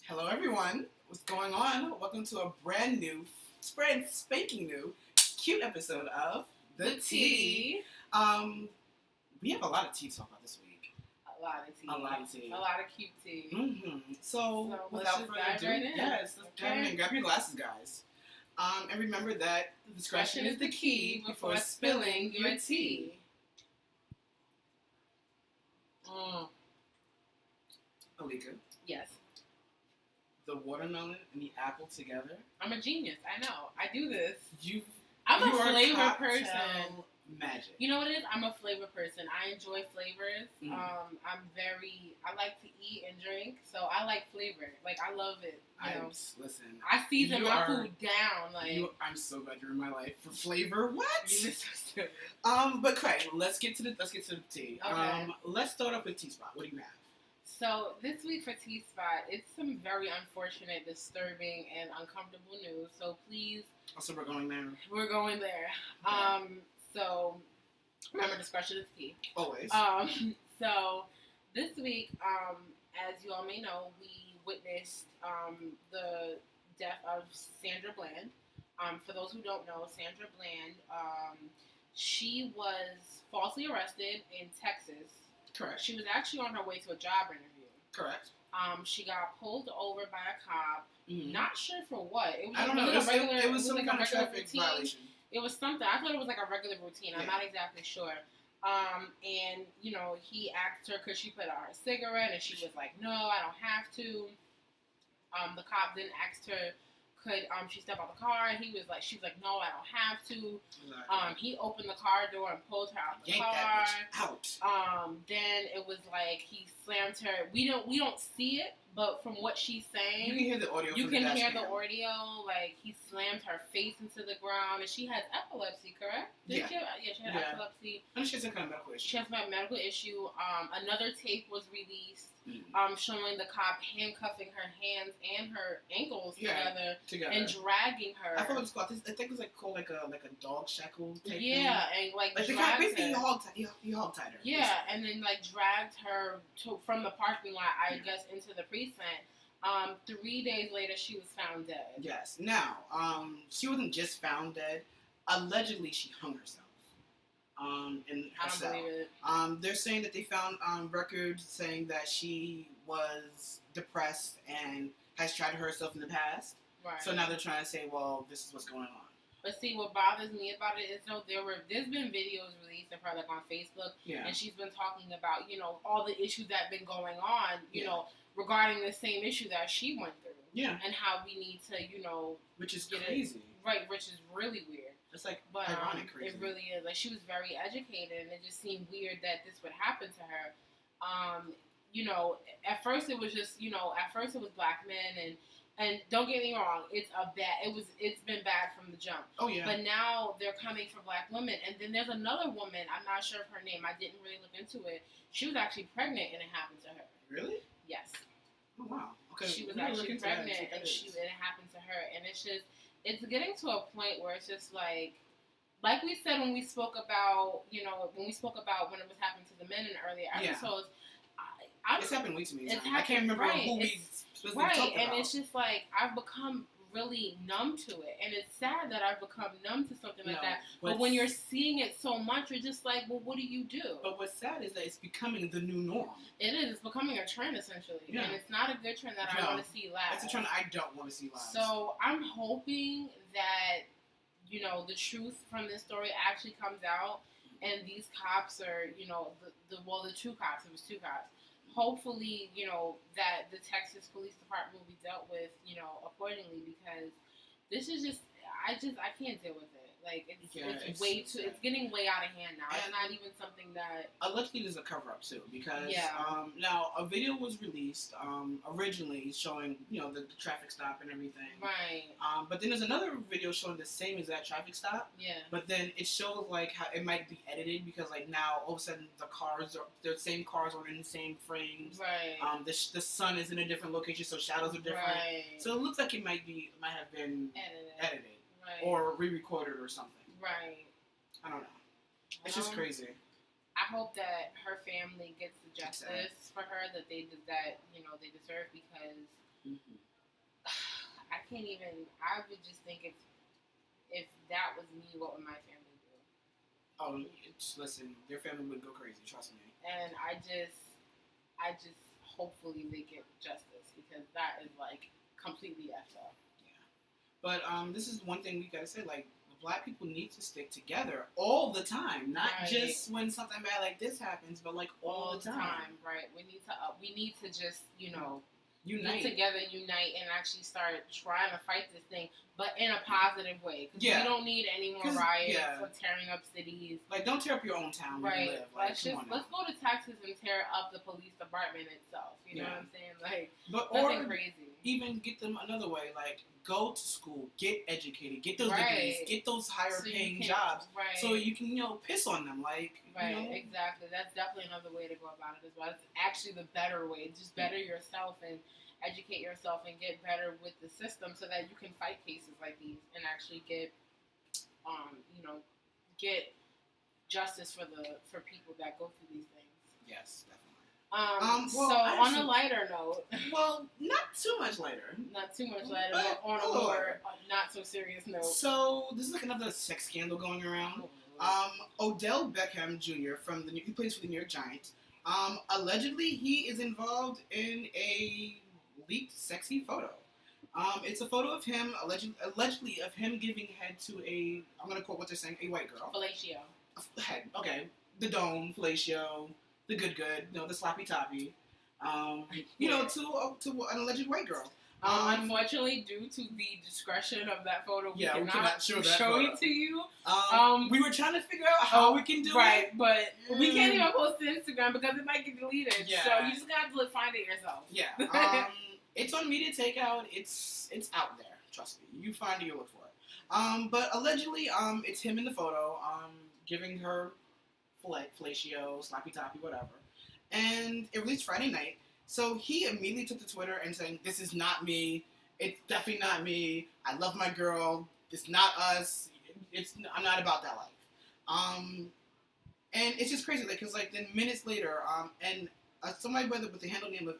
Hello, everyone. What's going on? Welcome to a brand new, spanking new, cute episode of The Tea. We have a lot of tea to talk about this week. A lot of tea. A lot of tea. A lot of cute tea. So without further ado, yes, let's dive in. Grab your glasses, guys. And remember that discretion is the key before spilling your tea. Alika. Yes. The watermelon and the apple together. I'm a genius. I know. I do this. I'm a flavor person. Magic. You know what it is? I'm a flavor person. I enjoy flavors. I like to eat and drink, so I like flavor. Like, I love it. Listen. I season my food down. I'm so glad you're in my life for flavor. What? You so stupid. But Cray, let's get to the tea. Okay. Let's start off with T-Spot. What do you have? So this week for T-Spot, it's some very unfortunate, disturbing, and uncomfortable news. So please. Also, we're going there. We're going there. Okay. So remember, discretion is key. Always. So this week, as you all may know, we witnessed the death of Sandra Bland. For those who don't know, Sandra Bland, she was falsely arrested in Texas. Correct. She was actually on her way to a job interview. Correct. She got pulled over by a cop. Mm-hmm. Not sure for what. It was I don't know. It was some kind of traffic violation. It was something. I thought it was like a regular routine. I'm not exactly sure. And, he asked her, could she put out her cigarette? And she was like, no, I don't have to. The cop then asked her, could she step out the car? And she was like, no, I don't have to. Exactly. He opened the car door and pulled her out the car. That bitch out. Then it was like he slammed her. We don't see it, but from what she's saying, you can hear the audio. You can hear the audio. Like, he slammed her face into the ground, and she has epilepsy, correct? Yeah. She had epilepsy. And she has some kind of medical issue. She has a medical issue. Another tape was released. Mm-hmm. Showing the cop handcuffing her hands and her ankles together and dragging her. I thought it was called. I think it was called like a dog shackle type thing. And the cop basically he hog tied her. Yeah, and then dragged her from the parking lot, I guess, into the precinct. 3 days later, she was found dead. Yes. Now, she wasn't just found dead. Allegedly, she hung herself. In her cell. I don't believe it. They're saying that they found records saying that she was depressed and has tried to hurt herself in the past. Right. So now they're trying to say, well, this is what's going on. But see, what bothers me about it is there's been videos released of her on Facebook, and she's been talking about all the issues that have been going on, you know, regarding the same issue that she went through. Yeah. And how we need to, which is crazy. Right, which is really weird. It's like ironic, crazy. It really is. Like, she was very educated, and it just seemed weird that this would happen to her. At first it was just, it was black men, and don't get me wrong, it's been bad from the jump. Oh yeah. But now they're coming for black women, and then there's another woman. I'm not sure of her name. I didn't really look into it. She was actually pregnant, and it happened to her. Really? Yes. Oh wow. Okay. She was actually pregnant, and it happened to her, and it's getting to a point where it's just like we said when we spoke about, when it was happening to the men in earlier episodes. It's happened way too many times. I can't remember who we specifically talked about. And it's just like I've become really numb to it, and it's sad that I've become numb to something like that. But when you're seeing it so much, you're just like, well, what do you do? But what's sad is that it's becoming the new norm. It is. It's becoming a trend, essentially. Yeah. And it's not a good trend that I want to see last. It's a trend I don't want to see last. So I'm hoping that, the truth from this story actually comes out, and these cops are, the two cops, it was two cops. Hopefully, that the Texas Police Department will be dealt with, accordingly, because this is just, I can't deal with it. Like, it's getting way out of hand now. It's not even something that... Allegedly, there's a cover-up, too, because, now, a video was released, originally, showing, the traffic stop and everything. Right. But then there's another video showing the same exact traffic stop. Yeah. But then it shows, how it might be edited, because, now, all of a sudden, the same cars are in the same frames. Right. The sun is in a different location, so shadows are different. Right. So it looks like it might have been edited. Right. Or re-recorded or something. Right. I don't know. It's just crazy. I hope that her family gets the justice for her that they deserve, because Mm-hmm. I can't even. I would just think if that was me, what would my family do? Oh, listen, their family would go crazy. Trust me. And I just hopefully they get justice because that is like completely effed up. Yeah. But this is one thing we gotta say. Like, Black people need to stick together all the time, not just when something bad like this happens, but like all the time. Right? We need to just unite and actually start trying to fight this thing, but in a positive way. Cause we don't need any more riots or tearing up cities. Like, don't tear up your own town where you live. Like, let's go to Texas and tear up the police department itself. You know what I'm saying? Like, nothing crazy. Even get them another way. Like, go to school, get educated, get those degrees, get those higher paying jobs, so you can piss on them. Like, exactly. That's definitely another way to go about it as well. It's actually the better way. Just better yourself and educate yourself and get better with the system so that you can fight cases like these and actually get get justice for people that go through these things. Yes, definitely. On a lighter note. Well, not too much lighter. Not too much lighter, but on a more not so serious note. So this is like another sex scandal going around. ODell Beckham Jr. He plays for the New York Giants. Allegedly, he is involved in a leaked sexy photo. It's a photo of him, allegedly of him giving head to I'm going to quote what they're saying, a white girl. Fellatio. Head, okay. The dome, fellatio, the good, the sloppy toppy, to an alleged white girl. Unfortunately, due to the discretion of that photo, we cannot show it to you. We were trying to figure out how we can do it. But we can't even post it to Instagram because it might get deleted. Yeah. So you just got to find it yourself. Yeah. It's on Media Takeout. It's out there. Trust me. You find it, you look for it. But allegedly, it's him in the photo, giving her fellatio, sloppy toppy, whatever. And it released Friday night. So he immediately took to Twitter and saying, "This is not me. It's definitely not me. I love my girl. It's not us. I'm not about that life." And it's just crazy, because then minutes later, somebody with the handle name of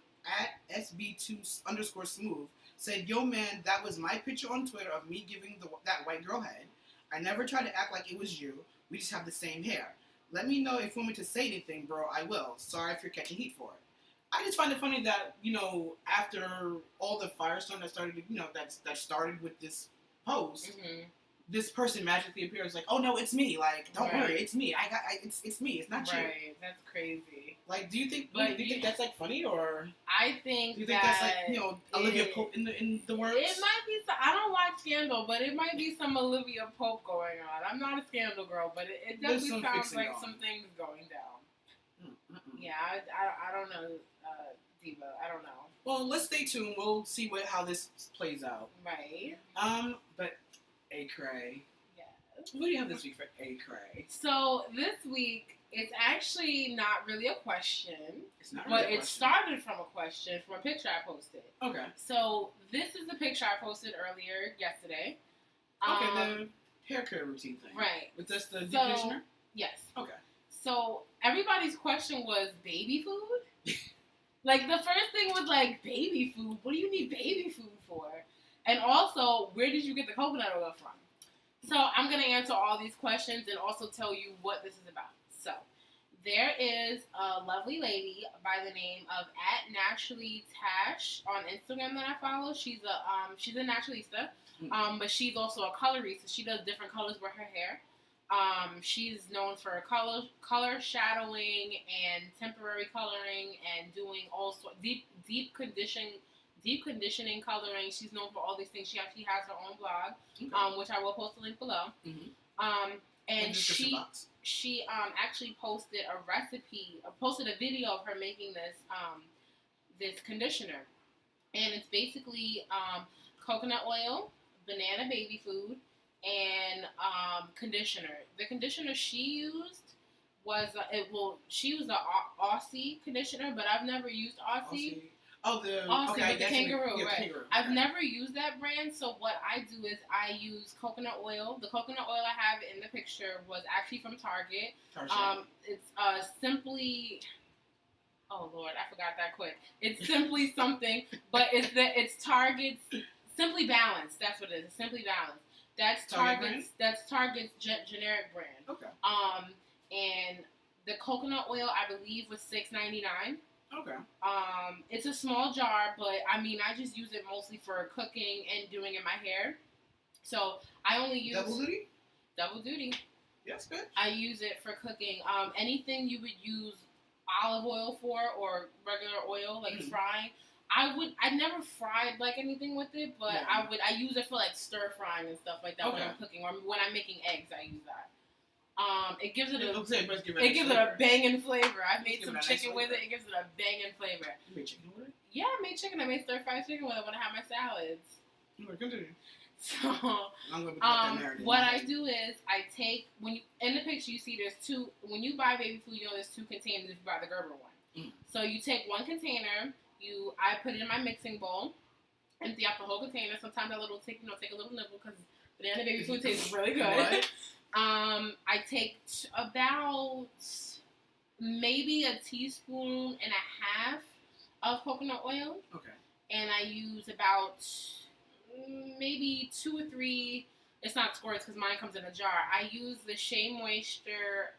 @SB2_smooth said, "Yo man, that was my picture on Twitter of me giving that white girl head. I never tried to act like it was you. We just have the same hair. Let me know if you want me to say anything, bro. I will. Sorry if you're catching heat for it." I just find it funny that, after all the firestorm that started, that started with this post, this person magically appears like, "Oh no, it's me. Like, don't worry, it's me. It's me. It's not you." Right, that's crazy. Like, do you think that's like funny, or I think do you think that's like Olivia Pope in the works? It might be. I don't watch Scandal, but it might be some Olivia Pope going on. I'm not a Scandal girl, but it definitely sounds like some things going down. Yeah, I don't know, Diva. I don't know. Well, let's stay tuned. We'll see how this plays out. Right. But A Cray. Yes. What do you have this week for A Cray? So this week, it's actually not really a question. It's not really a question. But it started from a question from a picture I posted. Okay. So this is the picture I posted earlier yesterday. Okay, the hair care routine thing. Right. With just the deep conditioner? Yes. Okay. So everybody's question was baby food? Like, the first thing was like, baby food? What do you need baby food for? And also, where did you get the coconut oil from? So I'm going to answer all these questions and also tell you what this is about. So there is a lovely lady by the name of @naturallytash on Instagram that I follow. She's a naturalista, but she's also a colorista. She does different colors with her hair. She's known for color shadowing and temporary coloring and doing all sorts deep conditioning coloring. She's known for all these things. She actually has her own blog, which I will post a link below. And she actually posted a video of her making this conditioner, and it's basically coconut oil, banana baby food, and conditioner. The conditioner she used was she used the Aussie conditioner, but I've never used Aussie. Oh, the Aussie, the kangaroo, right? Kangaroo. I've never used that brand, so what I do is I use coconut oil. The coconut oil I have in the picture was actually from Target. It's simply Oh Lord, I forgot that quick. It's Simply something, but it's Target's Simply Balanced. That's what it is. Simply Balanced. That's Target's generic brand. Okay. And the coconut oil I believe was $6.99. Okay. It's a small jar, but I mean I just use it mostly for cooking and doing in my hair. So I only use double duty. Double duty. Yes, good. I use it for cooking. Anything you would use olive oil for or regular oil, like frying. I never fried like anything with it, but I use it for like stir frying and stuff like that when I'm cooking or when I'm making eggs. I use that. It gives it a banging flavor. I've made some chicken with it. It gives it a banging flavor. You made chicken with it? Yeah, I made chicken. I made stir fried chicken with it when I have my salads. Continue. So, what I do is I take in the picture you see there's two. When you buy baby food, you know there's two containers if you buy the Gerber one. So you take one container. I put it in my mixing bowl, empty out the whole container. Sometimes I take a little nibble because banana baby food tastes really good. I take about maybe a teaspoon and a half of coconut oil. Okay. And I use about maybe 2 or 3. It's not squirts because mine comes in a jar. I use the Shea Moisture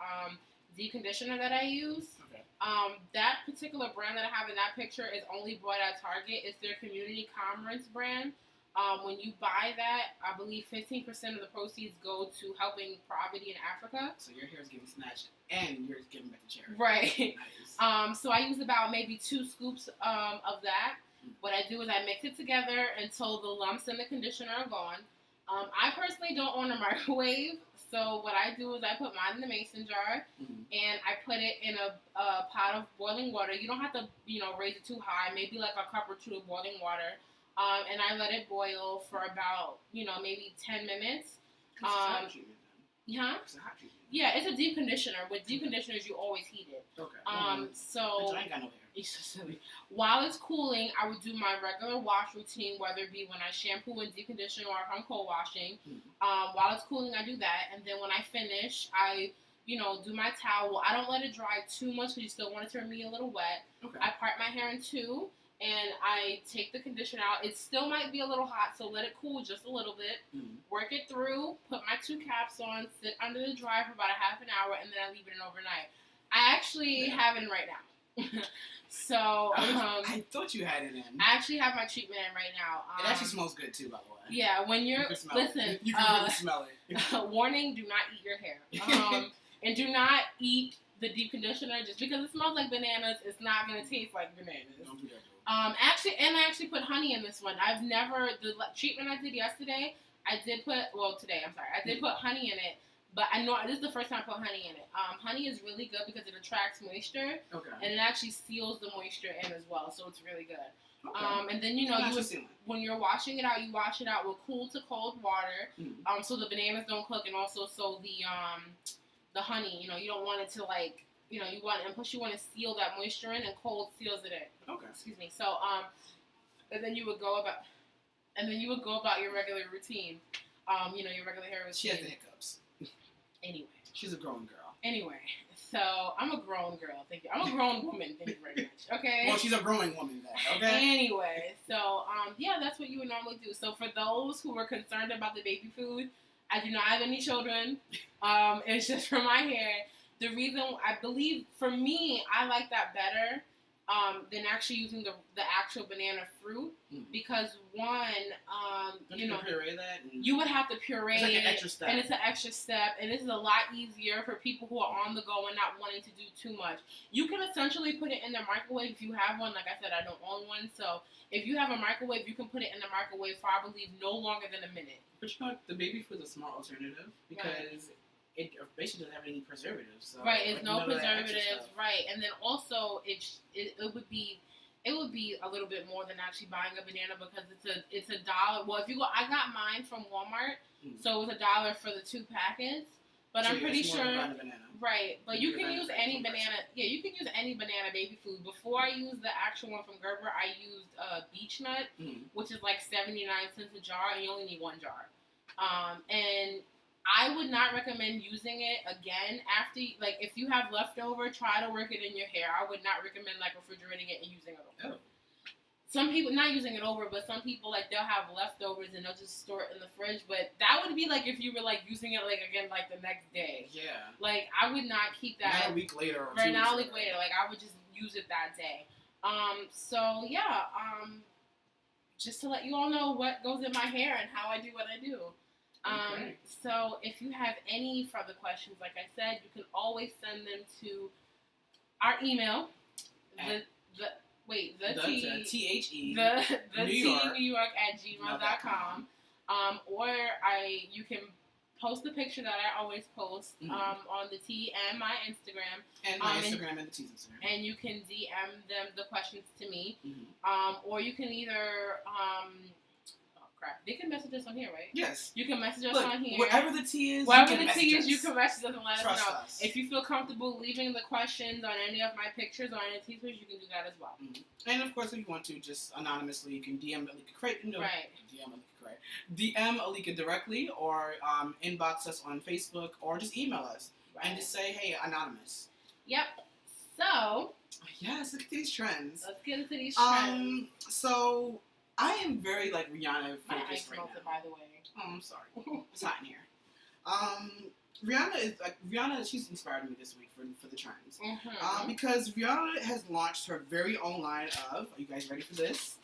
deep conditioner that I use. Okay. That particular brand that I have in that picture is only bought at Target. It's their Community Commerce brand. When you buy that, I believe 15% of the proceeds go to helping poverty in Africa. So your hair is getting snatched and you're giving back to charity. Right. Nice. So I use about maybe 2 scoops of that. What I do is I mix it together until the lumps in the conditioner are gone. I personally don't own a microwave, so what I do is I put mine in the mason jar and I put it in a pot of boiling water. You don't have to, raise it too high, maybe like a cup or 2 of boiling water. And I let it boil for about, maybe 10 minutes. It's a hot treatment then. Yeah? It's a hot treatment. Yeah, it's a deep conditioner. With deep conditioners, you always heat it. Okay. So I ain't got no hair. It's so silly. While it's cooling, I would do my regular wash routine, whether it be when I shampoo and deep condition or if I'm cold washing. While it's cooling, I do that. And then when I finish, I, do my towel. I don't let it dry too much because you still want it to remain a little wet. Okay. I part my hair in 2. And I take the conditioner out. It still might be a little hot, so let it cool just a little bit. Work it through, put my 2 caps on, sit under the dryer for about a half an hour, and then I leave it in overnight. I actually have it in right now. So, I thought you had it in. I actually have my treatment in right now. It actually smells good too, by the way. Yeah, when you can really smell it. Warning: do not eat your hair, and do not eat the deep conditioner just because it smells like bananas. It's not gonna taste like bananas. Don't do that. I actually put honey in this one. The treatment I did yesterday, I did put honey in it, but I know this is the first time I put honey in it. Honey is really good because it attracts moisture, and it actually seals the moisture in as well, so it's really good. Okay. And then when you're washing it out, you wash it out with cool to cold water, so the bananas don't cook, and also so the honey, you don't want it to and plus you want to seal that moisture in, and cold seals it in. Okay. Excuse me. So, and then you would go about your regular routine. Your regular hair routine. She has the hiccups. Anyway. She's a grown girl. Anyway, so I'm a grown girl. Thank you. I'm a grown woman. Thank you very much. Okay. Well, she's a growing woman then. Okay. Anyway, so that's what you would normally do. So for those who were concerned about the baby food, I do not have any children. It's just for my hair. The reason I believe, for me, I like that better than actually using the actual banana fruit because one, puree that. You would have to puree it's like an extra step, and it's an extra step, and this is a lot easier for people who are on the go and not wanting to do too much. You can essentially put it in the microwave if you have one. Like I said, I don't own one, so if you have a microwave, you can put it in the microwave for I believe no longer than a minute. But the baby food is a smart alternative because. Right. It basically doesn't have any preservatives. So right, it's no preservatives. Right, and then also it would be a little bit more than actually buying a banana because it's $1. Well, if you go, I got mine from Walmart, so it was $1 for the 2 packets. But so I'm pretty sure, right? But you can use any banana. Yeah, you can use any banana baby food. Before I used the actual one from Gerber, I used beech nut, which is like 79 cents a jar, and you only need 1 jar. And I would not recommend using it again after, like, if you have leftover, try to work it in your hair. I would not recommend, like, refrigerating it and using it over. Oh. Some people, not using it over, but some people, like, they'll have leftovers and they'll just store it in the fridge. But that would be, like, if you were, like, using it, like, again, like, the next day. Yeah. Like, I would not keep that. Not a week later or right, 2 not a weeks week later. Like, I would just use it that day. So, yeah. Just to let you all know what goes in my hair and how I do what I do. Okay. So, if you have any further questions, like I said, you can always send them to our email. The T-H-E. New York. @gmail.com. Or you can post the picture that I always post on the T and my Instagram. And my Instagram and the T's Instagram. And you can DM them the questions to me. Mm-hmm. Or you can either they can message us on here, right? Yes. You can message us on here. Whatever the T is, Whatever the T is, you can message us and let us know. Us. If you feel comfortable leaving the questions on any of my pictures or any T-shirts, you can do that as well. Mm-hmm. And of course, if you want to, just anonymously, you can DM Alika Cray. DM Alika directly, or inbox us on Facebook, or just email us and just say, "Hey, anonymous." Yep. So. Yes, look at these trends. Let's get into these trends. So. I am very, like, Rihanna focused my ice right melted, now. by the way. Oh, I'm sorry. It's hot in here. Rihanna, she's inspired me this week for the trends. Mm-hmm. Because Rihanna has launched her very own line of, are you guys ready for this?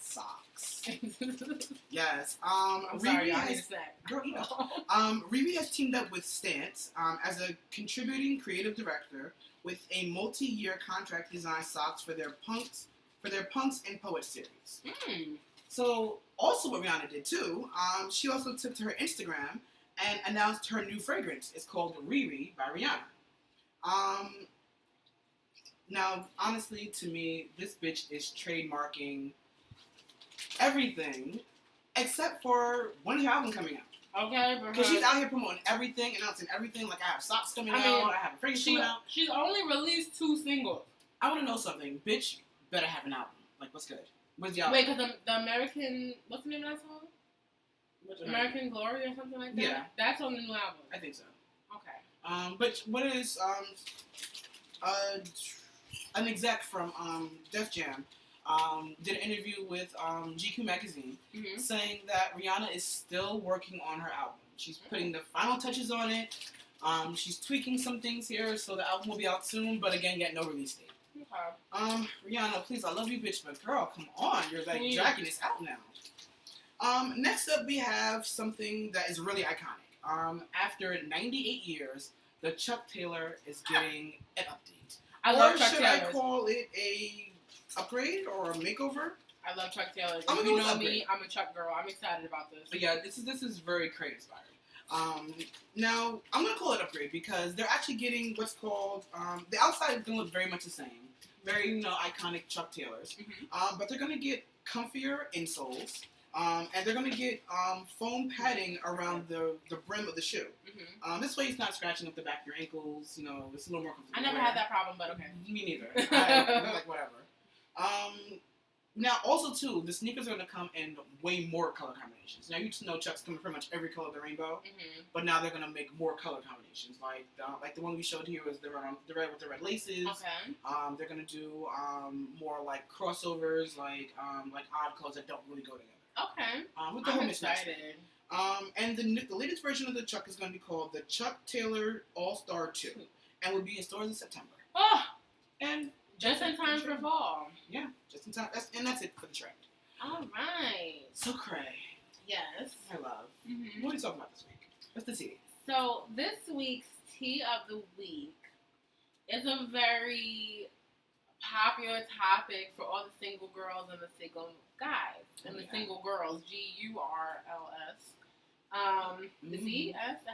Socks. Yes. Sorry, I need a snack. Girl, you know. Riri has teamed up with Stance as a contributing creative director with a multi-year contract to design socks for their Punks and Poets series. So, also what Rihanna did too, she also took to her Instagram and announced her new fragrance. It's called Riri by Rihanna. Now, honestly, to me, this bitch is trademarking everything except for one album coming out. Okay, because she's out here promoting everything, announcing everything. Like, I have socks coming out, I have a fragrance coming out. She's only released 2 singles. I want to know something, bitch. Better have an album. Like, what's good? What's the album? Wait, because the American... What's the name of that song? American Glory or something like that? Yeah. That's on the new album. I think so. Okay. But what is... an exec from Def Jam did an interview with GQ Magazine saying that Rihanna is still working on her album. She's putting the final touches on it. She's tweaking some things here, so the album will be out soon, but again, get no release date. Okay. Rihanna, please, I love you, bitch, but girl, come on, you're like dragging this out now. Next up, we have something that is really iconic. After 98 years, the Chuck Taylor is getting an update. I love Chuck Taylor. Taylor. Should I call it a upgrade or a makeover? I love Chuck Taylor. If you know me, I'm a Chuck girl. I'm excited about this. But yeah, this is very Cray inspired. Now, I'm going to call it upgrade because they're actually getting what's called, the outside is going to look very much the same. Very, iconic Chuck Taylors. But they're going to get comfier insoles. And they're going to get foam padding around the brim of the shoe. This way it's not scratching up the back of your ankles. It's a little more comfortable. I never had that problem, but okay. Me neither. I'm like, whatever. Now, also, too, the sneakers are going to come in way more color combinations. Now, you just know Chuck's come in pretty much every color of the rainbow, but now they're going to make more color combinations. Like the one we showed here was the red with the red laces. Okay. They're going to do more like crossovers, like odd colors that don't really go together. Okay. With the whole I'm excited. And the latest version of the Chuck is going to be called the Chuck Taylor All-Star 2, and will be in stores in September. Oh! And just in time for fall. Yeah, just in time. That's it for the trend. All right. So, Cray. Yes. I love. What are we talking about this week? What's the tea? So, this week's tea of the week is a very popular topic for all the single girls and the single guys. And the single girls, GURLS. Is he S? I had it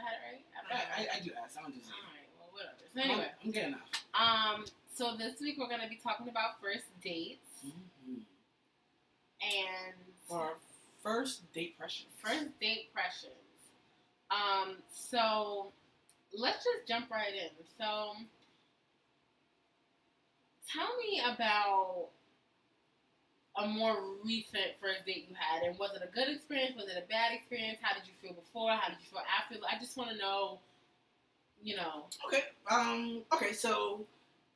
right? I do S. I don't do Z. Alright, well, whatever. So, anyway. I'm good enough. So this week we're going to be talking about first dates. And... Or first datepressions. First datepressions. So, let's just jump right in. So, tell me about a more recent first date you had, and was it a good experience? Was it a bad experience? How did you feel before? How did you feel after? I just want to know, Okay. Okay. So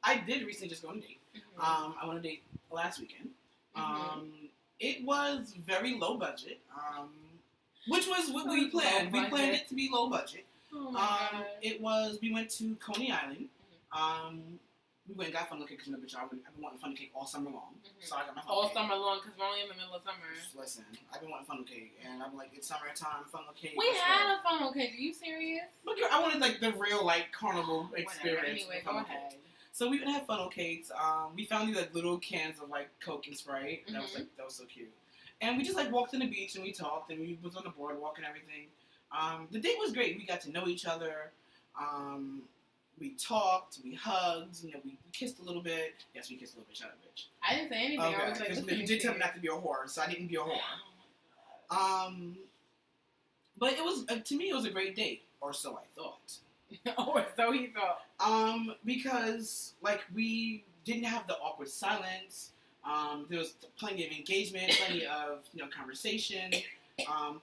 I did recently just go on a date. Mm-hmm. I went on a date last weekend. Mm-hmm. It was very low budget. Which was what we planned. We planned it to be low budget. Oh my God. We went to Coney Island. We went and got funnel cake because bitch, I've been wanting funnel cake all summer long. Mm-hmm. So I got my funnel all cake. summer long because we're only in the middle of summer. Listen, I've been wanting funnel cake, and I'm like, it's summertime, funnel cake. We had a funnel cake. Are you serious? But girl, I wanted like the real like carnival experience. Anyway, go ahead. So we would have funnel cakes. We found these like little cans of like Coke and Sprite. Mm-hmm. That was so cute. And we just like walked on the beach and we talked and we was on the boardwalk and everything. The date was great. We got to know each other. We talked. We hugged. We kissed a little bit. Yes, we kissed a little bit. Shut up, bitch. I didn't say anything. Okay, I was like, because you did tell me not to be a whore, so I didn't be a whore. But it was to me it was a great date, or so I thought. Or so he thought. Because like we didn't have the awkward silence. There was plenty of engagement, plenty of conversation,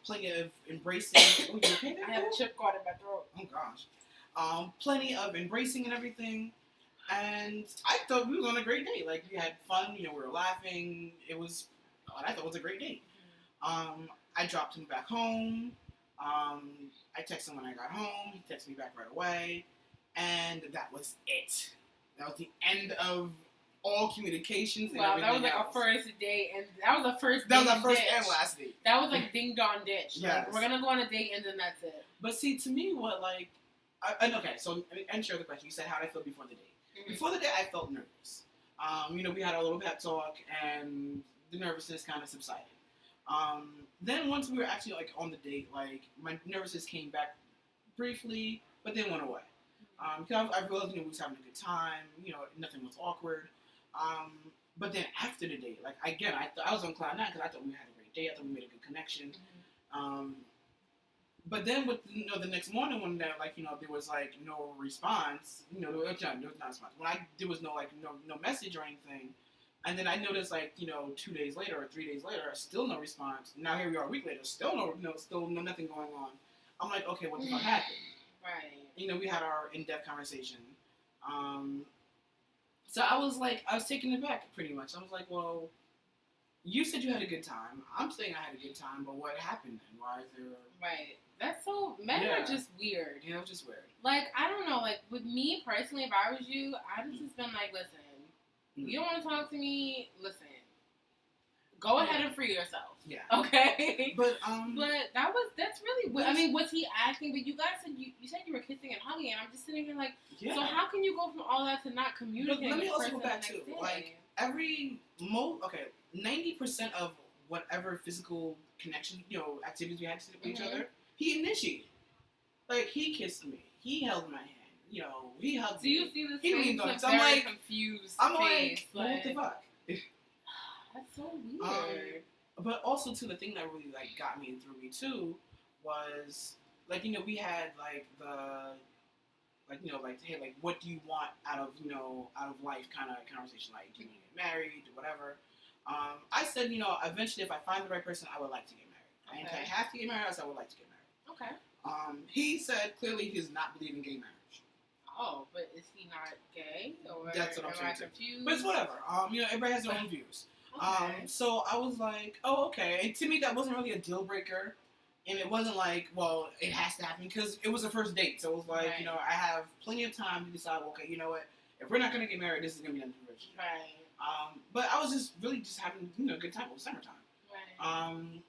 plenty of embracing. Oh, you okay there? I have a chip caught in my throat. Oh gosh. Plenty of embracing and everything. And I thought we was on a great date. Like we had fun. We were laughing. It was what I thought was a great date. I dropped him back home. I texted him when I got home. He texted me back right away. And that was it. That was the end of all communications. Wow, that was like else. a first date, and that was the first. That was our first ditch. and last date. That was like ding dong ditch. Yes. Like, we're gonna go on a date, and then that's it. But see, to me, what like, okay, so answer the question. You said how did I feel before the date? Mm-hmm. Before the date, I felt nervous. We had a little pep talk, and the nervousness kind of subsided. Then once we were actually like on the date, like my nervousness came back briefly, but then went away. Because I realized we was having a good time. Nothing was awkward. But then after the date, like again, I was on cloud nine because I thought we had a great date. I thought we made a good connection. Mm-hmm. But then with the next morning when there was like no response. There was not response. There was no message or anything. And then I noticed 2 days later or 3 days later, still no response. Now here we are a week later, still nothing going on. I'm like, okay, what the fuck happened? Right. We had our in-depth conversation. So I was taken aback pretty much. I was like, well, you said you had a good time. I'm saying I had a good time, but what happened then? Why is there? Right. That's so. Men are just weird. Yeah, it was just weird. Like, I don't know. Like, with me personally, if I was you, I'd have just been like, listen, you don't want to talk to me? Listen. Go ahead and free yourself. Yeah. Okay. But that's really weird. I mean, was he acting? But you guys said you said you were kissing and hugging, and I'm just sitting here like, so how can you go from all that to not communicating? But let me also go back to too. Like 90% of whatever physical connection, activities we had with each other, he initiated. Like he kissed me, he held my hand, he hugged me. Do you see this? He leaned on. I'm like confused. I'm like, what the fuck? That's so weird. But also too, the thing that really got me and threw me too was we had hey, what do you want out of life kind of conversation, do you want to get married or whatever. I said eventually if I find the right person I would like to get married. Okay. I didn't have to get married, I said I would like to get married. Okay. He said clearly he does not believe in gay marriage. Oh, but is he not gay? Or that's what I'm saying. Confused? But it's whatever. Everybody has their own views. Okay. So I was like, oh, okay. And to me, that wasn't really a deal breaker. And it wasn't like, well, it has to happen because it was a first date. So it was like, right. I have plenty of time to decide, okay, you know what? If we're not going to get married, this is going to be unconventional. Right. But I was just really just having, a good time. It was summertime. Right.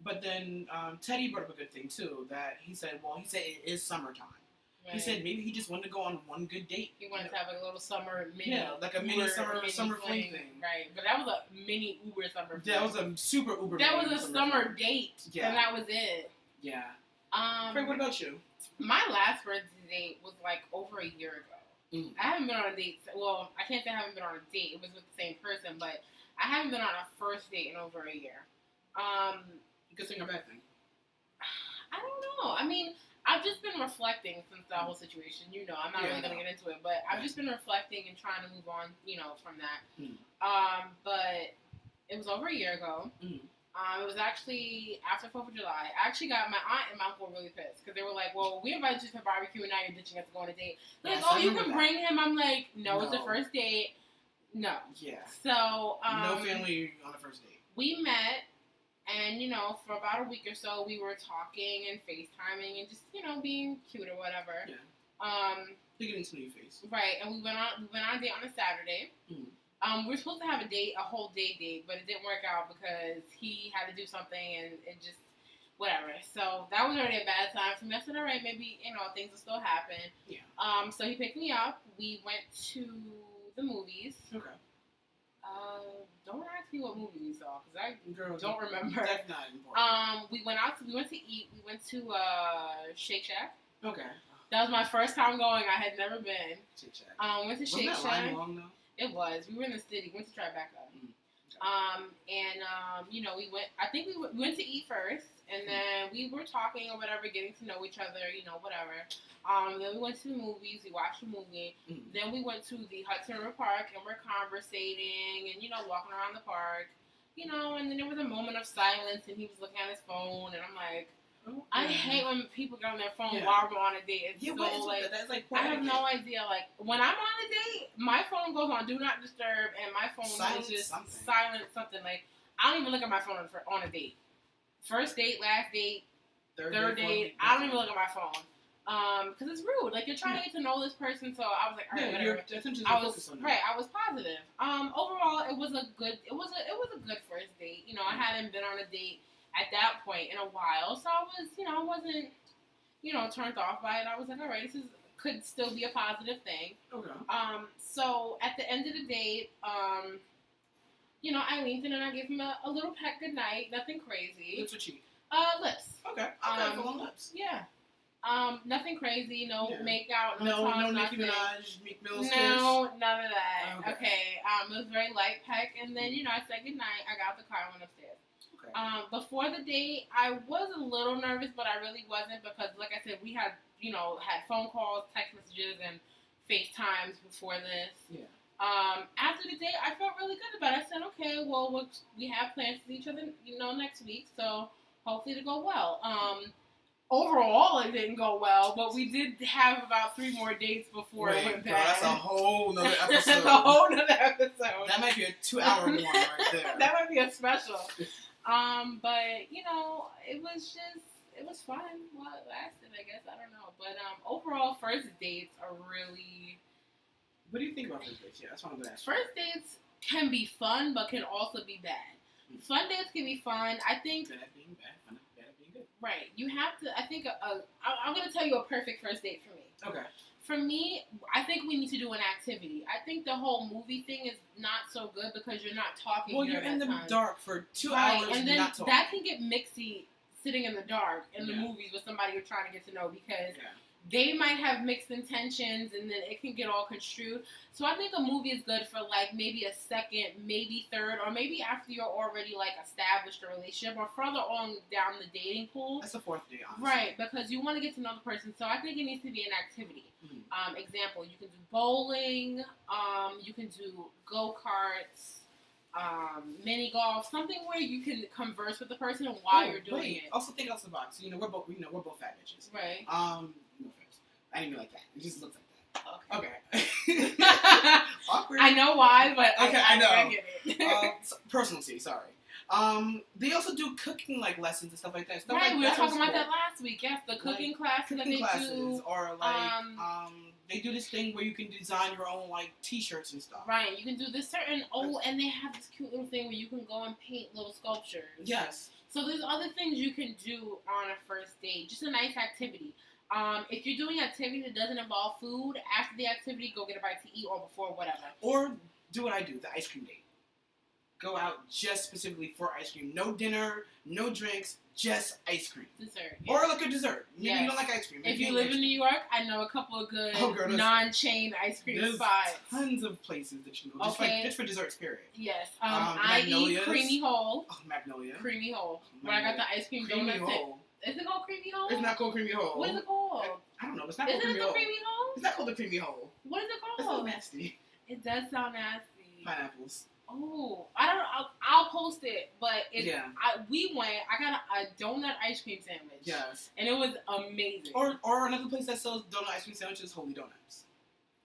But then Teddy brought up a good thing, too, that he said it is summertime. Right. He said maybe he just wanted to go on one good date. He wanted to have a little summer mini. Yeah, like a mini summer fling thing. Right, but that was a mini Uber summer fling. That was a super Uber. That was a summer date. Yeah. And that was it. Yeah. Frank, what about you? My last first date was over a year ago. Mm. I haven't been on a date. Well, I can't say I haven't been on a date. It was with the same person, but I haven't been on a first date in over a year. Good thing or bad thing? I don't know. I mean, I've just been reflecting since the whole situation. I'm not really going to get into it, but I've just been reflecting and trying to move on, from that. Mm. But It was over a year ago. Mm-hmm. It was actually after 4th of July. I actually got my aunt and my uncle really pissed because they were like, well, we invited you to a barbecue and now you're ditching us to go on a date. They're like, oh, you can bring him. I'm like, no, it's the first date. No. Yeah. So, no family on the first date. We met, and, you know, for about a week or so, we were talking and FaceTiming and just, you know, being cute or whatever. Yeah. Getting to know your face. Right, and we went on a date on a Saturday. Mm-hmm. We were supposed to have a whole day date, but it didn't work out because he had to do something and it just, whatever. So that was already a bad time for me. I said, all right, maybe, you know, things will still happen. Yeah. So he picked me up. We went to the movies. Okay. Don't ask me what movie we saw because I Girl, don't remember. That's not important. We went to eat. We went to Shake Shack. Okay. That was my first time going. I had never been. Shake Shack. Went to Shake Wasn't that Shack. line long though? It was. We were in the city. Went to Tribeca. Mm. You know, we went. I think we went to eat first, and then we were talking or whatever, getting to know each other. You know, whatever. Then we went to the movies. We watched a movie. Mm. Then we went to the Hudson River Park, and we're conversating, and you know, walking around the park. You know, and then there was a moment of silence, and he was looking at his phone, and I'm like. I hate when people get on their phone while we're on a date. It's so, like, that's like I have no idea. Like, when I'm on a date, my phone goes on Do Not Disturb, and my phone is just silent something. Like, I don't even look at my phone on a date. First date, last date, third date, I don't even look at my phone. Because it's rude. Like, you're trying to get to know this person, so I was like, all right, whatever. I was positive. Overall, it was a good first date. You know, I hadn't been on a date at that point in a while, so I wasn't, turned off by it. I was like, all right, could still be a positive thing. Okay. So at the end of the date, I leaned in and I gave him a little peck good night, nothing crazy. Lips or cheek? Lips. Okay. Full on lips. Yeah. Nothing crazy, make out, no tongue, Nicki Minaj, Meek Mill's kiss. No, none of that. Okay. It was very light peck, and then, I said goodnight, I got out the car and went upstairs. Before the date, I was a little nervous, but I really wasn't because, like I said, we had, had phone calls, text messages, and FaceTimes before this. Yeah. After the date, I felt really good about it. I said, okay, well, we have plans to see each other, next week, so hopefully it'll go well. Overall, it didn't go well, but we did have about 3 more dates before it went bad. That's a whole nother episode. That's a whole nother episode. That might be a 2-hour one right there. That might be a special. But, it was fun while it lasted, I guess. I don't know. But, overall, first dates are really... What do you think about first dates? Yeah, that's what I'm going to ask. First dates can be fun, but can also be bad. Fun dates can be fun. I think... Bad being bad, fun being good. Right. You have to... I think... I'm going to tell you a perfect first date for me. Okay. For me, I think we need to do an activity. I think the whole movie thing is not so good because you're not talking. Well, you're in the dark for 2 hours and then not talking. That can get mixy sitting in the dark in the movies with somebody you're trying to get to know because they might have mixed intentions and then it can get all construed. So I think a movie is good for like maybe a second, maybe third, or maybe after you're already like established a relationship or further on down the dating pool. That's the 4th date, honestly. Right, because you want to get to know the person. So I think it needs to be an activity. Mm-hmm. Example, you can do bowling, you can do go-karts, mini golf, something where you can converse with the person while you're doing it. Also think outside the box. We're both fat bitches. Right. No offense. I didn't mean like that. It just looks like that. Okay. Awkward. I know why, but okay, I know. I get it. Personal tea, sorry. They also do cooking like lessons and stuff like that. Stuff right, like we were that talking about that last week. Yes, the cooking classes that they do. Or they do this thing where you can design your own like T-shirts and stuff. Right, you can do this certain. And they have this cute little thing where you can go and paint little sculptures. Yes. So there's other things you can do on a first date. Just a nice activity. If you're doing activity that doesn't involve food, after the activity, go get a bite to eat or before whatever. Or do what I do, the ice cream date. Go out just specifically for ice cream. No dinner, no drinks, just ice cream. Dessert. Yeah. Or like a dessert. Maybe you don't like ice cream. If you live in New York, I know a couple of good non-chain ice cream spots. Tons of places that you can go. Just for desserts, period. Yes. I eat Creamy Hole. Oh, Magnolia. Creamy Hole. When I got the ice cream Creamy donuts. Hole. Is it called Creamy Hole? It's not called Creamy Hole. What is it called? I don't know. It's not called Creamy Hole. Isn't it the Creamy Hole? It's not called the Creamy Hole. What is it called? It's so nasty. It does sound nasty. Pineapples. Oh, I don't. I'll post it, but Yeah. we went. I got a donut ice cream sandwich. Yes. And it was amazing. Or another place that sells donut ice cream sandwiches, Holy Donuts.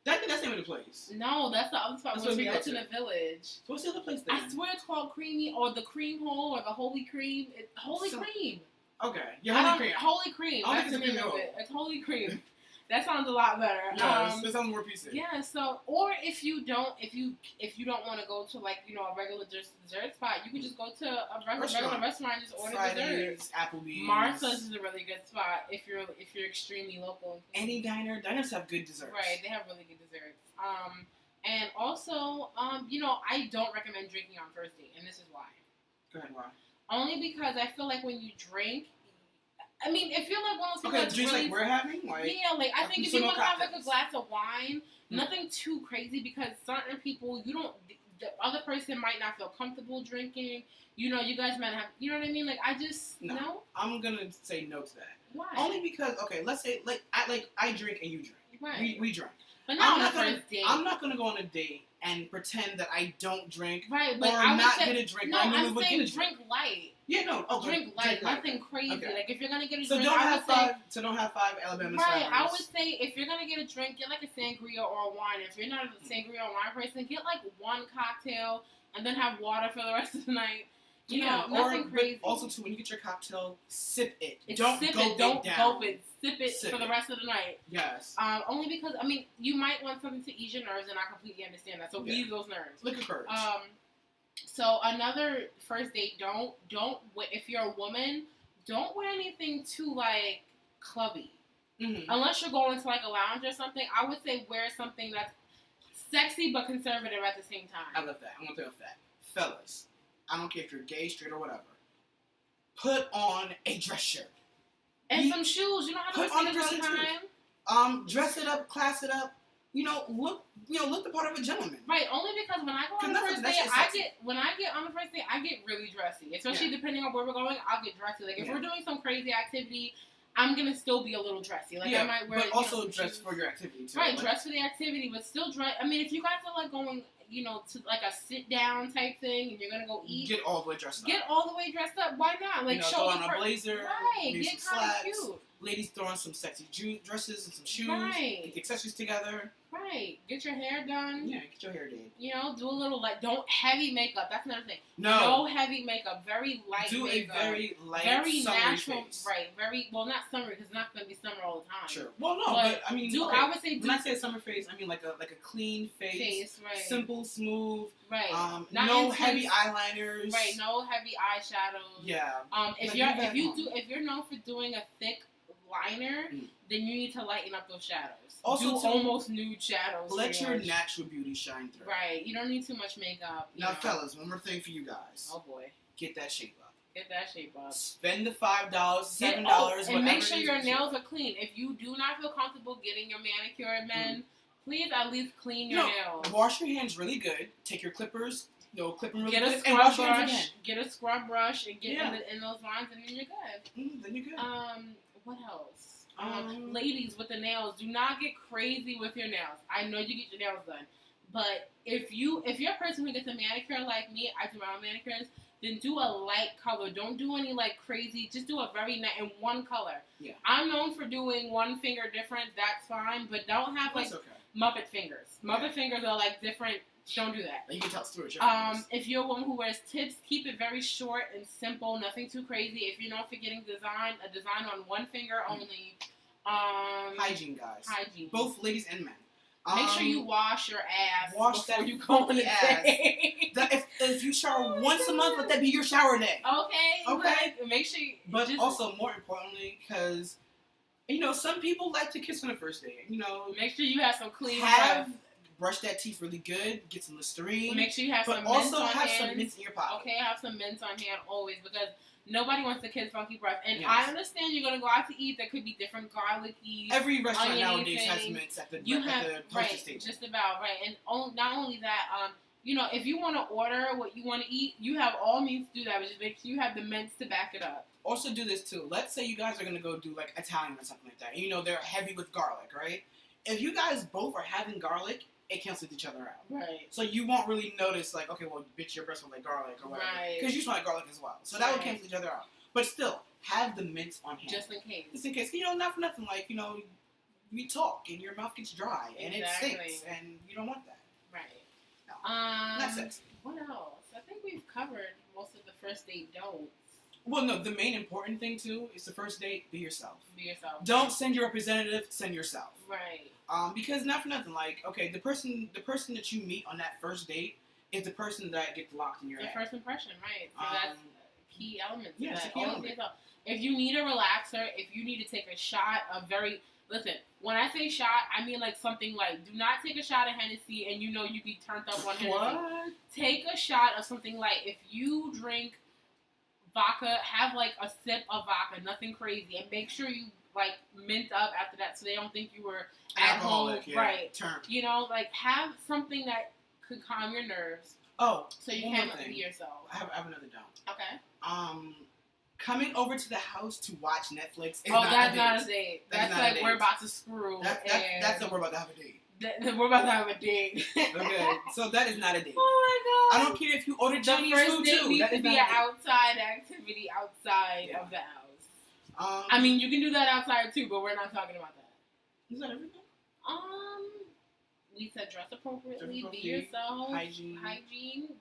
That's the name of the place. No, that's the other spot. That's We're what we to go the village. So what's the other place then? I swear it's called Creamy or the Cream Hole or the Holy Cream. Holy Cream. Okay. Yeah, Holy Cream. Holy Cream. I don't That's the think name it's of it. It's Holy Cream. That sounds a lot better. Yeah, that sounds more PC. Yeah. So, or if you don't want to go to like a regular dessert spot, you can just go to a regular restaurant and just order desserts. Applebee's. Martha's is a really good spot if you're extremely local. Any diners have good desserts. Right, they have really good desserts. And also, I don't recommend drinking on first date, and this is why. Go ahead, why? Only because I feel like when you drink, I mean, if you're like one of those people Okay, that's drinks really, like we're having? Like, yeah, like I think if you no want to have like a cocktails. glass of wine, nothing too crazy because certain people, the other person might not feel comfortable drinking. You guys might have, you know what I mean? Like, I just, no. I'm going to say no to that. Why? Only because, okay, let's say, I drink and you drink. Right. We drink. But not on the first date. I'm not going to go on a date and pretend that I don't drink. Right, but or I would not say, get a drink. No, I'm saying get a drink light. Yeah, no. Okay. Drink light, nothing crazy. Okay. Like, if you're going to get a so drink, don't have five Alabama right, sours. I would say if you're going to get a drink, get like a sangria or a wine. If you're not a sangria or wine person, get like one cocktail and then have water for the rest of the night. Nothing crazy. Also, too, when you get your cocktail, sip it. Don't gulp it. Sip it for the rest of the night. Yes. Only because, I mean, you might want something to ease your nerves, and I completely understand that. So ease those nerves. Liquor courage. So another first date, don't if you're a woman, don't wear anything too like clubby. Mm-hmm. Unless you're going to like a lounge or something, I would say wear something that's sexy but conservative at the same time. I love that. I'm gonna tell you that, fellas. I don't care if you're gay, straight, or whatever. Put on a dress shirt and some shoes. You don't have to put on a dress dress time. Dress it up, class it up. Look the part of a gentleman. Right. Only because when I go on the first date, I get really dressy. Especially depending on where we're going, I'll get dressy. Like if we're doing some crazy activity, I'm gonna still be a little dressy. Like I might wear. But also dress for your activity too. Right. Dress for the activity, but still dress. I mean, if you guys are like going, to like a sit down type thing, and you're gonna go eat. Get all the way dressed up. Get all the way dressed up. Why not? Like show throw on a blazer. Right. Maybe Get some kind of slacks. cute. Ladies throw on some sexy dresses and some shoes. Right. Get the accessories together. Right. Get your hair done. Yeah, get your hair done. Do a little don't heavy makeup. That's another thing. No heavy makeup. Very light Do makeup. a very light, very natural face. Right. Very not summer because it's not gonna be summer all the time. Sure. Well, no, but I mean, I would say when I say a summer face, I mean like a clean face, right. Simple, smooth. Right. No intense, heavy eyeliners. Right. No heavy eyeshadows. Yeah. If you're known for doing a thick liner, then you need to lighten up those shadows. Also, almost nude shadows. Let your natural beauty shine through. Right. You don't need too much makeup. Now, fellas, one more thing for you guys. Oh boy. Get that shape up. Get that shape up. Spend the $5, $7, and make sure your nails are clean. If you do not feel comfortable getting your manicure, men, please at least clean your nails. Wash your hands really good. Take your clippers. Clip them really good. And wash your hands again. Get a scrub brush and get in those lines, and then you're good. Then you're good. What else? Ladies with the nails, do not get crazy with your nails. I know you get your nails done, but if you're a person who gets a manicure like me, I do my own manicures. Then do a light color. Don't do any crazy. Just do a very nice in one color. Yeah. I'm known for doing one finger different. That's fine, but don't have Muppet fingers. Muppet fingers are different. Don't do that. You can tell Stuart. If you're a woman who wears tips, keep it very short and simple. Nothing too crazy. If you're known for getting a design on one finger only. Hygiene, guys. Hygiene. Both ladies and men. Make sure you wash your ass before you go on the ass. If you shower once a month, let that be your shower day. Okay. Make sure. But also, more importantly, because some people like to kiss on the first date. Make sure you have some clean. Brush that teeth really good. Get some Listerine. Make sure you have some. But also have some mints in your pocket. Okay, have some mints on hand always because nobody wants to kiss funky breath. And I understand you're gonna go out to eat. There could be different garlicky. Every restaurant nowadays has mints at the hostess table. Just about right. And not only that, if you want to order what you want to eat, you have all means to do that. But just make sure you have the mints to back it up. Also do this too. Let's say you guys are gonna go do Italian or something like that. They're heavy with garlic, right? If you guys both are having garlic, it cancels each other out. Right. So you won't really notice, like, okay, well, bitch, your breast smells like garlic or whatever. Right. Because you smell like garlic as well. So that would cancel each other out. But still, have the mints on hand. Just in case. Just in case. You know, not for nothing. Like, you know, we talk and your mouth gets dry and it stinks. And you don't want that. Right. No. Not sexy. What else? I think we've covered most of the first date don'ts. Well, no, the main important thing, too, is the first date, be yourself. Be yourself. Don't send your representative, send yourself. Right. Because not for nothing, like, okay, the person that you meet on that first date is the person that gets locked in your head. The first impression, right. So that's a key element to that. It's a key element. If you need a relaxer, if you need to take a shot, listen, when I say shot, I mean like something like, do not take a shot of Hennessy and you know you be turned up on Hennessy. What? Take a shot of something like, if you drink vodka, have like a sip of vodka, nothing crazy, and make sure you like mint up after that so they don't think you were at home. Yeah, right. Turn. You know, like have something that could calm your nerves. Oh, so you can be yourself. I have another don't. Okay. Coming over to the house to watch Netflix is that's not a date. That's like we're about to screw. That's we're about to have a date. We're about to have a date. Okay, so that is not a date. Oh my god! I don't care if you order Chinese food too. The first date needs to be an outside activity outside of the house. I mean, you can do that outside too, but we're not talking about that. Is that everything? We said dress appropriately, be yourself, hygiene,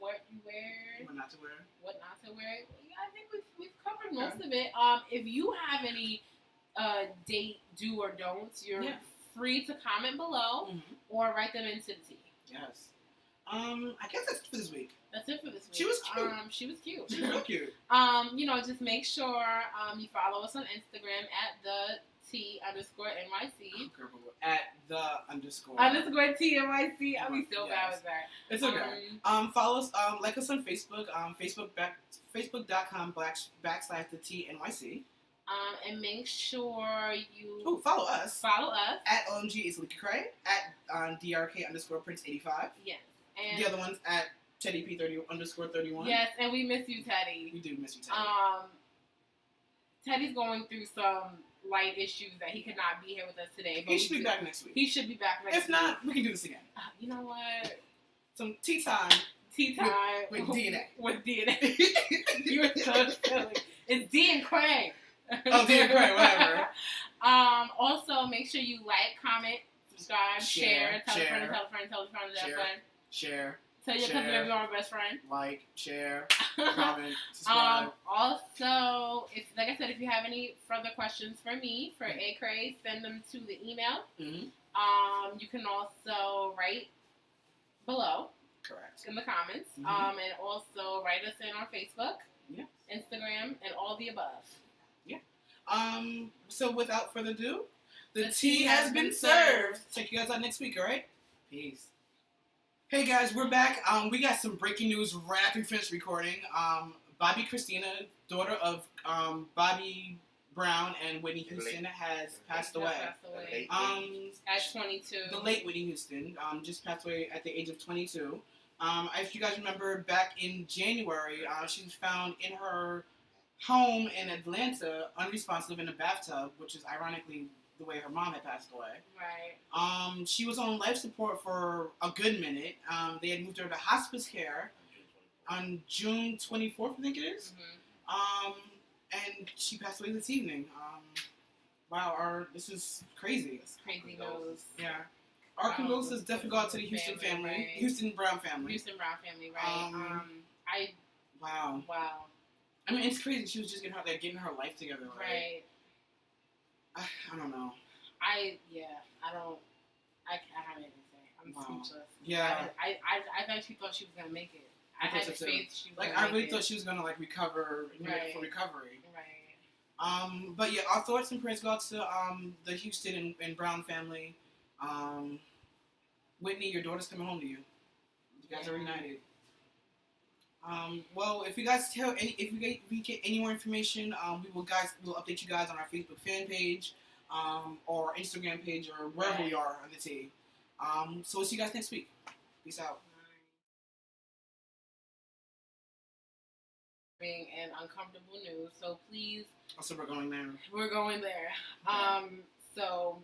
what you wear, what not to wear. Yeah, I think we've covered most of it. If you have any date do or don'ts, you're free to comment below or write them into the tea. Yes. I guess that's it for this week. That's it for this week. She was cute. She was cute. She was real cute. You know, just make sure you follow us on Instagram at the T_NYC. At the underscore TNYC. I'll be so bad with that. It's okay. Follow us. Like us on Facebook. Facebook.com/ the TNYC. And make sure you follow us. At OMG is Leaky Cray. At DRK_Prince85. Yes. And the other one's at Teddy P30_31. Yes, and we miss you, Teddy. We do miss you, Teddy. Teddy's going through some light issues that he could not be here with us today. But he should be back next week. He should be back next week. If not, we can do this again. You know what? Some tea time. With DNA. With DNA. You're so silly. It's D and Cray. Oh, D and Cray, whatever. Also, make sure you like, comment, subscribe, share, tell a friend, tell a friend, tell a friend, tell a friend. Share. Tell your cousin everyone our best friend. Like, share, comment, subscribe. Also, like I said, if you have any further questions for me, for A Cray, send them to the email. Mm-hmm. You can also write below. Correct. In the comments. Mm-hmm. And also write us in on Facebook, Instagram, and all the above. Yeah. So without further ado, the tea has been served. Check you guys out next week, alright? Peace. Hey guys, we're back. We got some breaking news right after we finished recording. Bobby Christina, daughter of Bobby Brown and Whitney Houston, has passed away. At 22. The late Whitney Houston just passed away at the age of 22. If you guys remember, back in January, she was found in her home in Atlanta, unresponsive in a bathtub, which is ironically the way her mom had passed away. Right. She was on life support for a good minute. They had moved her to hospice care on June 24th, I think it is. Mm-hmm. And she passed away this evening. Wow, this is crazy. It's crazy news. Yeah. Our condolences definitely go out to the Houston family. Right. Houston Brown family. Right. Wow. I mean, it's crazy. She was just getting her life together. Right. I don't know. I don't have anything to say. I'm speechless. Yeah. I actually thought she was gonna make it. I had faith she was I really thought she was gonna recover for recovery. Right. But yeah, our thoughts and prayers go out to the Houston and Brown family. Whitney, your daughter's coming home to you. You guys are reunited. Well, if you guys if we get any more information, we'll update you guys on our Facebook fan page, or Instagram page, or wherever we are on the team. So we'll see you guys next week. Peace out. And uncomfortable news, so please. Also, we're going there. So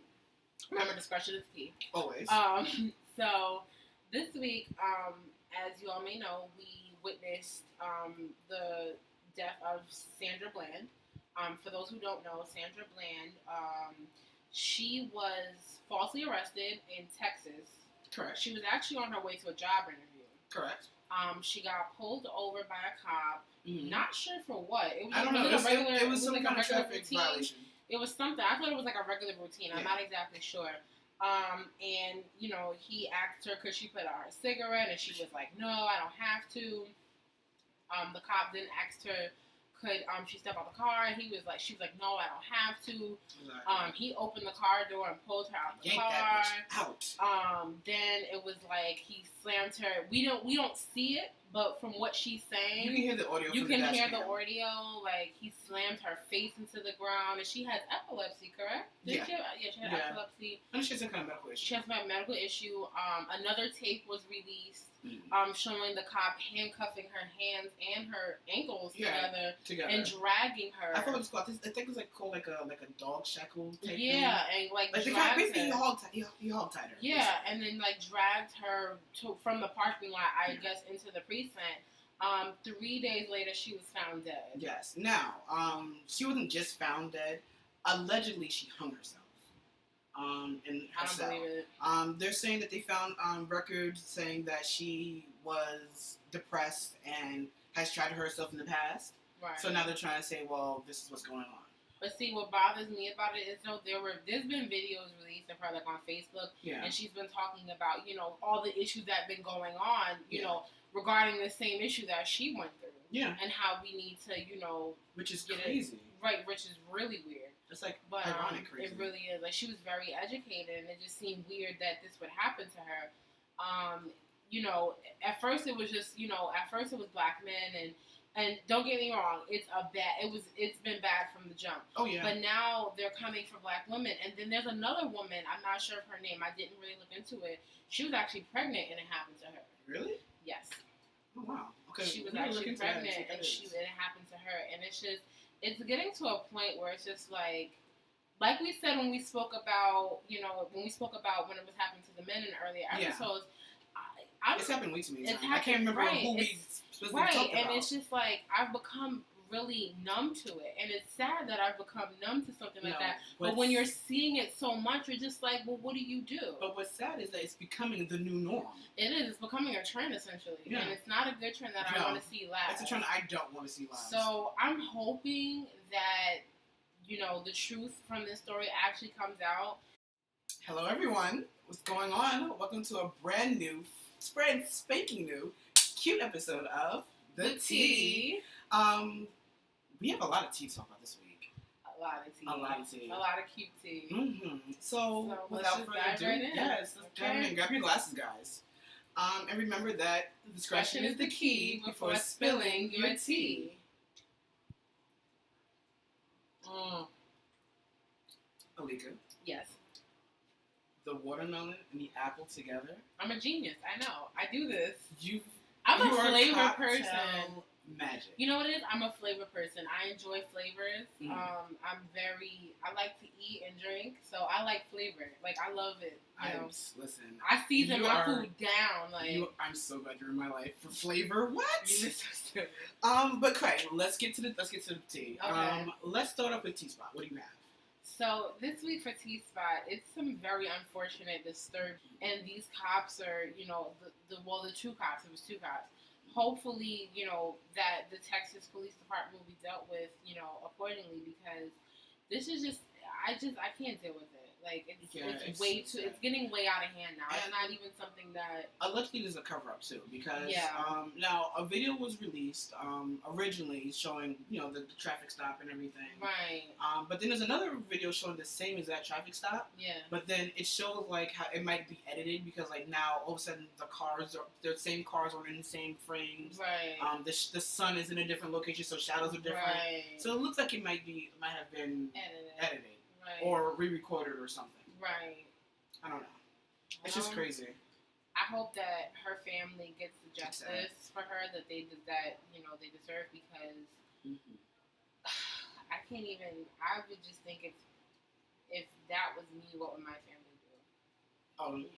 remember, discretion is key. Always. So this week, as you all may know, we witnessed the death of Sandra Bland. For those who don't know, Sandra Bland, she was falsely arrested in Texas. Correct. She was actually on her way to a job interview. Correct. She got pulled over by a cop. Mm-hmm. Not sure for what. It was I don't know. It was some kind of traffic violation. It was something. I thought it was like a regular routine. I'm not exactly sure. And, you know, he asked her could she put out her cigarette, and she was like, no, I don't have to. The cop then asked her could she step out the car, and she was like, no, I don't have to. Exactly. He opened the car door and pulled her out the car. That bitch out. Then it was like he slammed her. We don't see it, but from what she's saying, you can hear the audio. You can hear the audio. Like he slammed her face into the ground, and she has epilepsy, correct? She had epilepsy. And she has some kind of medical issue. She has a medical issue. Another tape was released. Showing the cop handcuffing her hands and her ankles together and dragging her. I thought it was called. I think it was called like a dog shackle type thing. And like the cop basically he hog tied her. Yeah, and then like dragged her from the parking lot, I guess, into the precinct. 3 days later, she was found dead. Yes. Now, she wasn't just found dead. Allegedly, she hung herself. In her cell. I don't believe it. They're saying that they found records saying that she was depressed and has tried to hurt herself in the past. Right. So now they're trying to say, well, this is what's going on. But see, what bothers me about it is there's been videos released of her like on Facebook, and she's been talking about all the issues that have been going on, you know, regarding the same issue that she went through. Yeah. And how we need to, which is crazy. Right, which is really weird. It's like ironic, crazy. It really is. Like she was very educated, and it just seemed weird that this would happen to her. At first it was just, at first it was black men, and don't get me wrong, it's been bad from the jump. Oh yeah. But now they're coming for black women, and then there's another woman. I'm not sure of her name. I didn't really look into it. She was actually pregnant, and it happened to her. Really? Yes. Oh wow. Okay. She was actually pregnant, and it happened to her, and it's getting to a point where it's just like we said when we spoke about, when it was happening to the men in earlier episodes. It's happened way too many times. I can't remember who we specifically talked about. And it's just like I've become really numb to it, and it's sad that I've become numb to something like that. But when you're seeing it so much, you're just like, well, what do you do? But what's sad is that it's becoming the new norm. It is. It's becoming a trend essentially, and it's not a good trend that I want to see last. It's a trend I don't want to see last. So I'm hoping that the truth from this story actually comes out. Hello, everyone. What's going on? Welcome to a brand new, spanking new, cute episode of The Tea. We have a lot of tea to talk about this week. A lot of tea. A lot of tea. A lot of cute tea. Mm-hmm. So without further ado, let's dive in. Grab your glasses, guys. And remember that discretion is the key before spilling your tea. Alika. Yes. The watermelon and the apple together. I'm a genius. I know. I do this. I'm a flavor person. Magic. You know what it is? I'm a flavor person. I enjoy flavors. Mm. I like to eat and drink, so I like flavor. Like, I love it. Listen. I season my food down. I'm so glad you're in my life for flavor. What? You're so stupid. But Cray, let's get to the tea. Okay. Let's start off with T-Spot. What do you have? So this week for T-Spot, it's some very unfortunate, disturbing, and these cops are, the two cops. It was two cops. Hopefully, that the Texas Police Department will be dealt with, accordingly, because this is just, I can't deal with it. Like, it's way too, it's getting way out of hand now. It's not even something that... Allegedly, there's a cover-up, too, because, now, a video was released, originally, showing, the traffic stop and everything. Right. But then there's another video showing the same exact traffic stop. Yeah. But then it shows, like, how it might be edited, because, like, now, all of a sudden, the same cars are in the same frames. Right. The sun is in a different location, so shadows are different. Right. So it looks like it might have been edited. Right. Or re-recorded or something. Right. I don't know. It's just crazy. I hope that her family gets the justice for her that they deserve, because I can't even. I would just think if that was me, what would my family do? Oh,